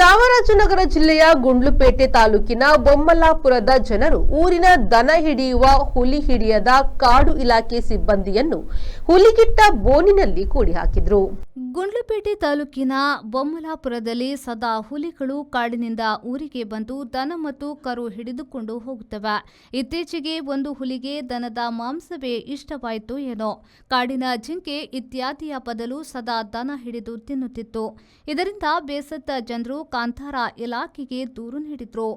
ಚಾಮರಾಜನಗರ ಜಿಲ್ಲೆಯ ಗುಂಡ್ಲುಪೇಟೆ ತಾಲೂಕಿನ ಬೊಮ್ಮಲಾಪುರದ ಜನರು ಊರಿನ ದನ ಹಿಡಿಯುವ ಹುಲಿ ಹಿಡಿಯದ ಕಾಡು ಇಲಾಖೆ ಸಿಬ್ಬಂದಿಯನ್ನು ಹುಲಿಗಿಟ್ಟ ಬೋನಿನಲ್ಲಿ ಕೂಡಿ ಹಾಕಿದ್ರು. ಗುಂಡ್ಲುಪೇಟೆ ತಾಲೂಕಿನ ಬೊಮ್ಮಲಾಪುರದಲ್ಲಿ ಸದಾ ಹುಲಿಗಳು ಕಾಡಿನಿಂದ ಊರಿಗೆ ಬಂದು ದನ ಮತ್ತು ಕರು ಹಿಡಿದುಕೊಂಡು ಹೋಗುತ್ತವೆ. ಇತ್ತೀಚೆಗೆ ಒಂದು ಹುಲಿಗೆ ದನದ ಮಾಂಸವೇ ಇಷ್ಟವಾಯಿತು ಏನೋ, ಕಾಡಿನ ಜಿಂಕೆ ಇತ್ಯಾದಿಯ ಬದಲು ಸದಾ ದನ ಹಿಡಿದು ತಿನ್ನುತ್ತಿತ್ತು. ಇದರಿಂದ ಬೇಸತ್ತ ಜನರು ಕಾಂತಾರ ಇಲಾಖೆಗೆ ದೂರು ನೀಡಿದ್ರು.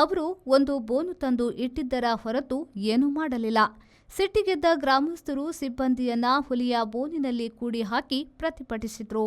ಅವರು ಒಂದು ಬೋನು ತಂದು ಇಟ್ಟಿದ್ದರ ಹೊರತು ಏನೂ ಮಾಡಲಿಲ್ಲ. ಸಿಟ್ಟಿಗೆದ್ದ ಗ್ರಾಮಸ್ಥರು ಸಿಬ್ಬಂದಿಯನ್ನ ಹುಲಿಯ ಬೋನಿನಲ್ಲಿ ಕೂಡಿ ಹಾಕಿ ಪ್ರತಿಭಟಿಸಿದ್ರು.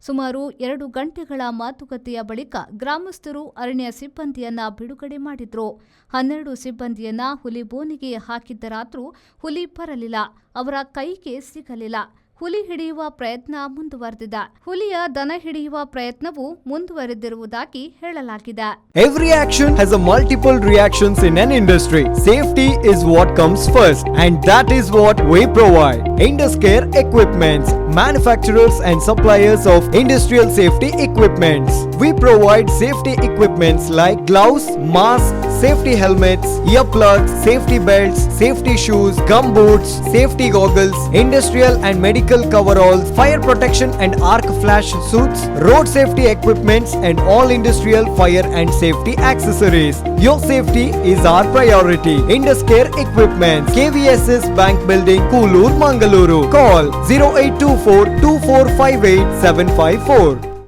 ಸುಮಾರು 2 ಗಂಟೆಗಳ ಮಾತುಕತೆಯ ಬಳಿಕ ಗ್ರಾಮಸ್ಥರು ಅರಣ್ಯ ಸಿಬ್ಬಂದಿಯನ್ನ ಬಿಡುಗಡೆ ಮಾಡಿದ್ರು. 12 ಸಿಬ್ಬಂದಿಯನ್ನ ಹುಲಿ ಬೋನಿಗೆ ಹಾಕಿದ್ದರಾದರೂ ಹುಲಿ ಬರಲಿಲ್ಲ, ಅವರ ಕೈಗೆ ಸಿಗಲಿಲ್ಲ. ಹುಲಿ ಹಿಡಿಯುವ ಪ್ರಯತ್ನ ಮುಂದುವರೆದಿದೆ. ಹುಲಿಯ ದನ ಹಿಡಿಯುವ ಪ್ರಯತ್ನವು ಮುಂದುವರೆದಿರುವುದಾಗಿ ಹೇಳಲಾಗಿದೆ. Every action has a multiple reactions in an industry. Safety is what comes first, and that is what we provide. Induscare Equipments, manufacturers and suppliers of industrial safety equipments. We provide safety equipments like gloves, masks, safety helmets, earplugs, safety belts, safety shoes, gumboots, safety goggles, industrial and medical coveralls, fire protection and arc flash suits, road safety equipments and all industrial fire and safety accessories. Your safety is our priority. Induscare Equipments, KVSS Bank Building, Koolur, Mangaluru. Call 0824 2458 754.